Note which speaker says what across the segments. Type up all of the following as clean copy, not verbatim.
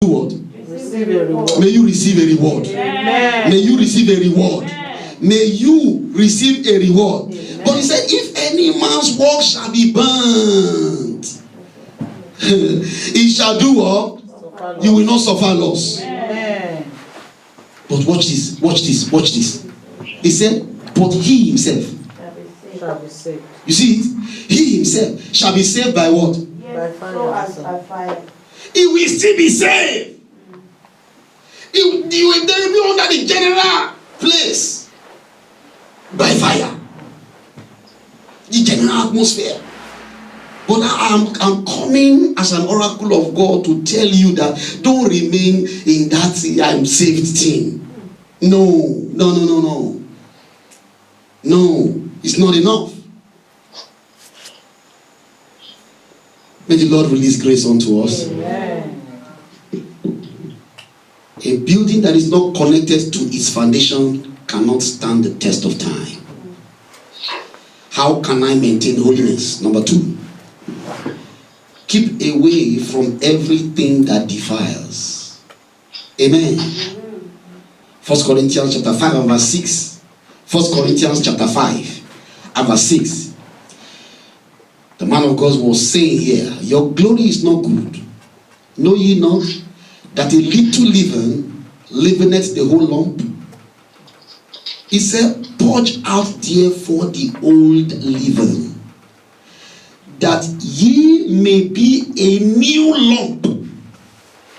Speaker 1: what?
Speaker 2: Receive a reward.
Speaker 1: May you receive a reward.
Speaker 2: Amen.
Speaker 1: May you receive a reward.
Speaker 2: Amen.
Speaker 1: May you receive a reward.
Speaker 2: Amen.
Speaker 1: But he said, if any man's work shall be burnt, he shall do what? You will not suffer loss.
Speaker 2: Amen.
Speaker 1: But watch this, watch this, watch this. He said, but he himself,
Speaker 2: Shall be saved.
Speaker 1: you see it? He himself shall be saved by what?
Speaker 2: By fire.
Speaker 1: He will still be saved. He will be under the general place by fire. The general atmosphere. But I'm coming as an oracle of God to tell you that don't remain in that I'm saved thing. No. No, it's not enough. May the Lord release grace unto us.
Speaker 2: Amen.
Speaker 1: A building that is not connected to its foundation cannot stand the test of time. How can I maintain holiness? Number 2, keep away from everything that defiles. Amen. 1 Corinthians chapter 5 and verse 6. 1 Corinthians chapter 5 and verse 6. The man of God was saying here, your glory is not good. Know ye not that a little leaven leaveneth the whole lump? He said, purge out therefore the old leaven, that ye may be a new lump,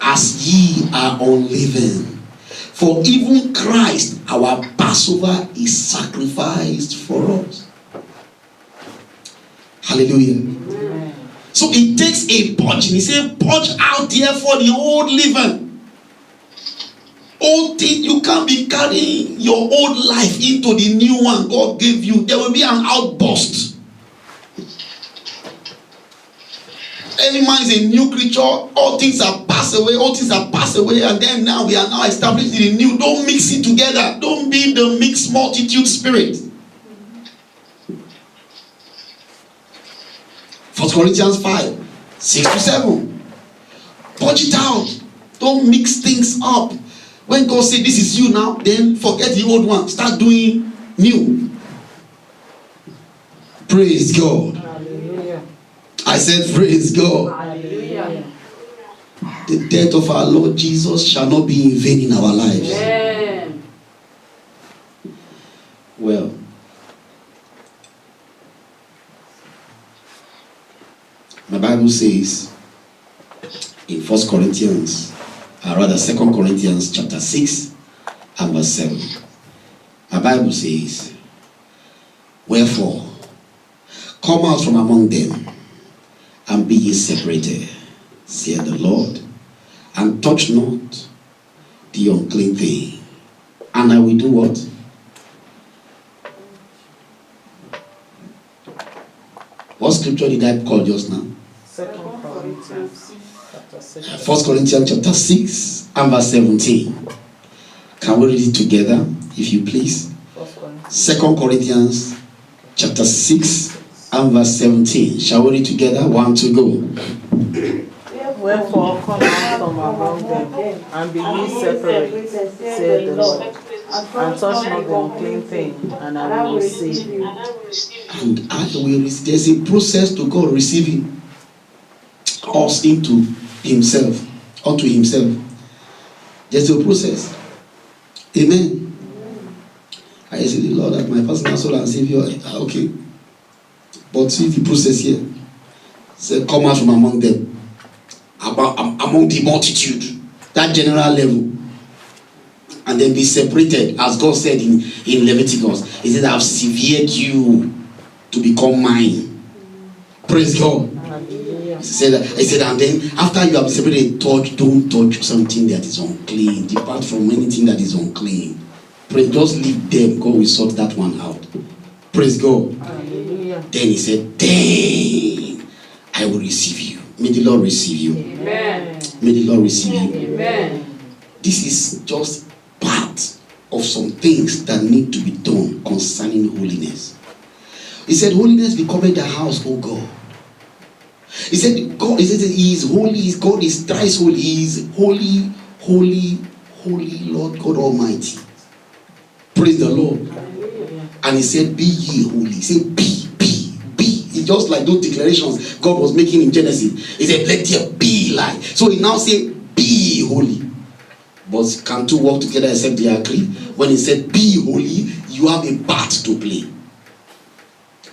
Speaker 1: as ye are unleavened. For even Christ, our Passover, is sacrificed for us. Hallelujah.
Speaker 2: Amen.
Speaker 1: So it takes a purging. He said, purge out therefore the old leaven. Old thing, you can't be carrying your old life into the new one God gave you. There will be an outburst. Any man is a new creature. All things are passed away. All things are passed away. And then now we are now established in the new. Don't mix it together. Don't be the mixed multitude spirit. 1 Corinthians 5, 6 to 7. Purge it out. Don't mix things up. When God says this is you now, then forget the old one. Start doing new. Praise God.
Speaker 2: Hallelujah.
Speaker 1: I said praise God.
Speaker 2: Hallelujah.
Speaker 1: The death of our Lord Jesus shall not be in vain in our lives.
Speaker 2: Amen.
Speaker 1: Well, my Bible says in 1 Corinthians, or rather 2 Corinthians chapter 6 and verse 7. My Bible says, wherefore, come out from among them, and be ye separated, saith the Lord, and touch not the unclean thing. And I will do what? What scripture did I call just now?
Speaker 2: 2 Corinthians chapter 6.
Speaker 1: 1 Corinthians chapter 6 and verse 17. Can we read it together, if you please? 2 Corinthians chapter 6 and verse 17. Shall we read together? 1, 2, go.
Speaker 2: Wherefore come out from among them, and be ye separate, saith the Lord, and touch not the unclean thing, and I will receive you.
Speaker 1: And I will receive. There's a process to God receiving us into himself, unto himself. There's a process. Amen. I say the Lord as my personal soul and Savior. Okay. But see the process here. Say, come out from among them. Among the multitude. That general level. And then be separated. As God said in Leviticus. He said, I've severed you to become mine. Praise God. He said, and then after you have separated, don't touch something that is unclean. Depart from anything that is unclean. Pray, just leave them. God will sort that one out. Praise God.
Speaker 2: Hallelujah.
Speaker 1: Then he said, then I will receive you. May the Lord receive you.
Speaker 2: Amen.
Speaker 1: May the Lord receive you.
Speaker 2: Amen.
Speaker 1: This is just part of some things that need to be done concerning holiness. He said, holiness becometh the house, O God. He said, God, he said he is holy, God is thrice holy, he is holy, holy, holy Lord God Almighty. Praise the Lord. And he said, be ye holy. He said, be. It's just like those declarations God was making in Genesis. He said, let there be light. So he now said, be holy. But can two walk together except they agree? When he said, be holy, you have a part to play.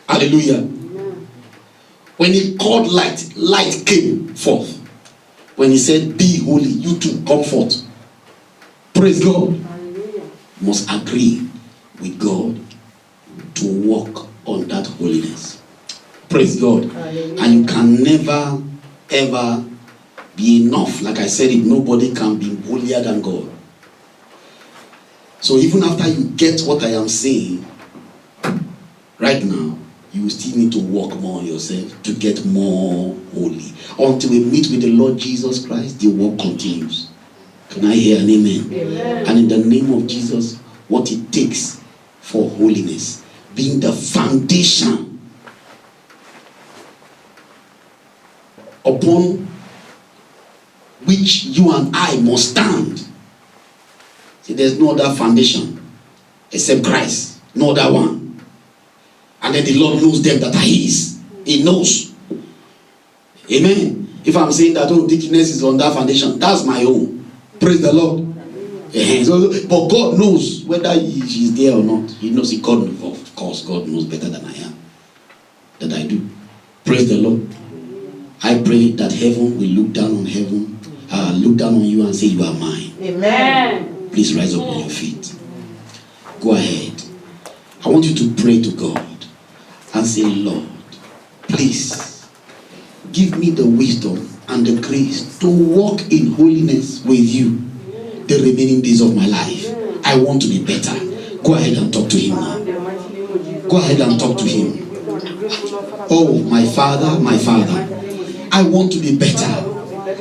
Speaker 1: Hallelujah. When he called light, light came forth. When he said, be holy, you too come forth. Praise God. Hallelujah. Must agree with God to walk on that holiness. Praise God. Hallelujah. And you can never, ever be enough. Like I said, if nobody can be holier than God. So even after you get what I am saying, right now, you still need to work more on yourself to get more holy. Until we meet with the Lord Jesus Christ, the work continues. Can I hear an amen? Amen. And in the name of Jesus, what it takes for holiness, being the foundation upon which you and I must stand. See, there's no other foundation except Christ, no other one. And then the Lord knows them that are his. He knows. Amen. If I'm saying that, oh, deaconess is on that foundation, that's my own. Praise the Lord. But God knows whether she's there or not. He knows it. God, of course, God knows better than I am. That I do. Praise the Lord. I pray that heaven will look down on heaven, look down on you and say, you are mine. Amen. Please rise up on your feet. Go ahead. I want you to pray to God and say, Lord, please give me the wisdom and the grace to walk in holiness with you the remaining days of my life. I want to be better. Go ahead and talk to him now. Go ahead and talk to him. Oh, my Father, I want to be better.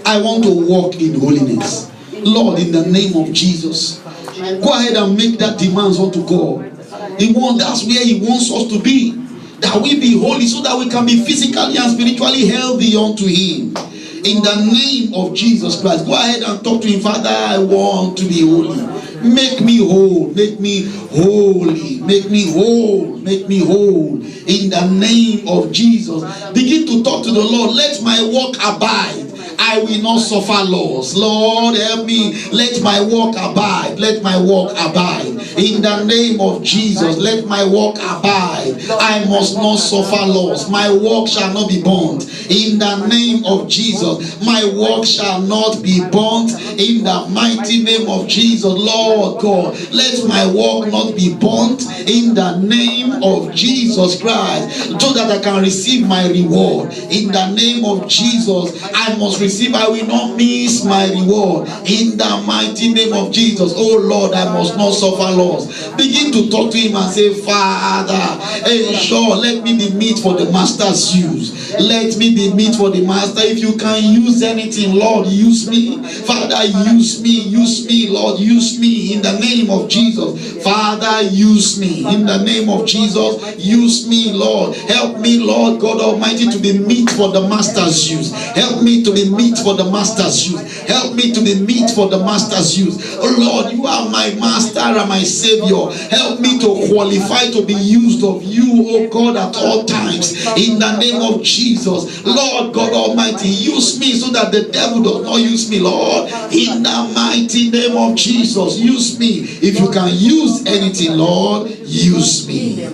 Speaker 1: I want to walk in holiness. Lord, in the name of Jesus, go ahead and make that demands unto God. That's where he wants us to be. That we be holy so that we can be physically and spiritually healthy unto him. In the name of Jesus Christ, go ahead and talk to him. Father, I want to be holy. Make me whole. Make me holy. Make me whole. Make me whole. In the name of Jesus. Begin to talk to the Lord. Let my walk abide. I will not suffer loss. Lord, help me. Let my walk abide. Let my walk abide. In the name of Jesus, let my walk abide. I must not suffer loss. My walk shall not be burnt. In the name of Jesus, my walk shall not be burnt. In the mighty name of Jesus, Lord God, let my walk not be burnt. In the name of Jesus Christ, so that I can receive my reward. In the name of Jesus, I must receive. I will not miss my reward. In the mighty name of Jesus, oh Lord, I must not suffer loss. Begin to talk to him and say, Father, ensure, let me be meet for the master's use. Let me be meet for the master. If you can use anything, Lord, use me. Father, use me, Lord, use me in the name of Jesus. Father, use me in the name of Jesus. Use me, Lord. Help me, Lord God Almighty, to be meet for the master's use. Help me to be meet for the master's use. Help me to be meet for the master's use. Oh Lord, you are my master and my Savior. Help me to qualify to be used of you, oh God, at all times. In the name of Jesus, Lord God Almighty, use me so that the devil does not use me, Lord. In the mighty name of Jesus, use me. If you can use anything, Lord, use me.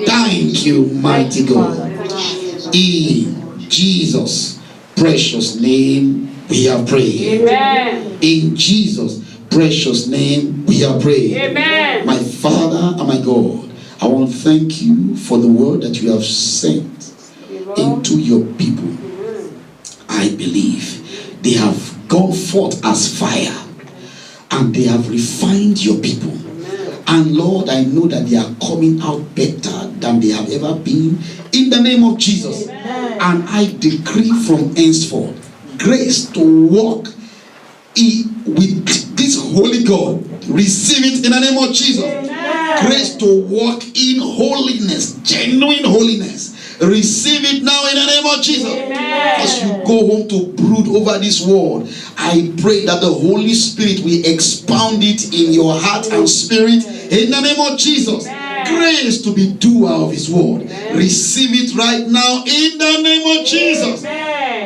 Speaker 1: Thank you, mighty God. In Jesus' precious name we are praying. Amen. In Jesus' precious name we are praying. Amen. My Father and my God, I want to thank you for the word that you have sent into your people. I believe they have gone forth as fire and they have refined your people. And Lord, I know that they are coming out better than they have ever been in the name of Jesus. Amen. And I decree from henceforth grace to walk with this holy God. Receive it in the name of Jesus. Amen. Grace to walk in holiness, genuine holiness. Receive it now in the name of Jesus.
Speaker 3: Amen.
Speaker 1: As you go home to brood over this word, I pray that the Holy Spirit will expound it in your heart and spirit in the name of Jesus. Grace to be doer of his word. Receive it right now in the name of Jesus.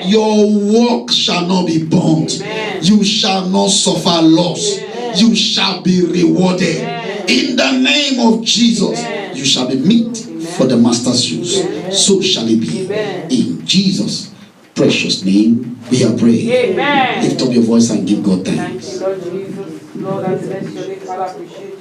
Speaker 1: Your work shall not be burnt. You shall not suffer loss. You shall be rewarded. In the name of Jesus, you shall be meet for the master's use. So shall it be. In Jesus' precious name, we are praying.
Speaker 3: Amen.
Speaker 1: Lift up your voice and give God thanks.
Speaker 3: Thank you, Lord Jesus. Lord, I bless your name. Father, I appreciate you.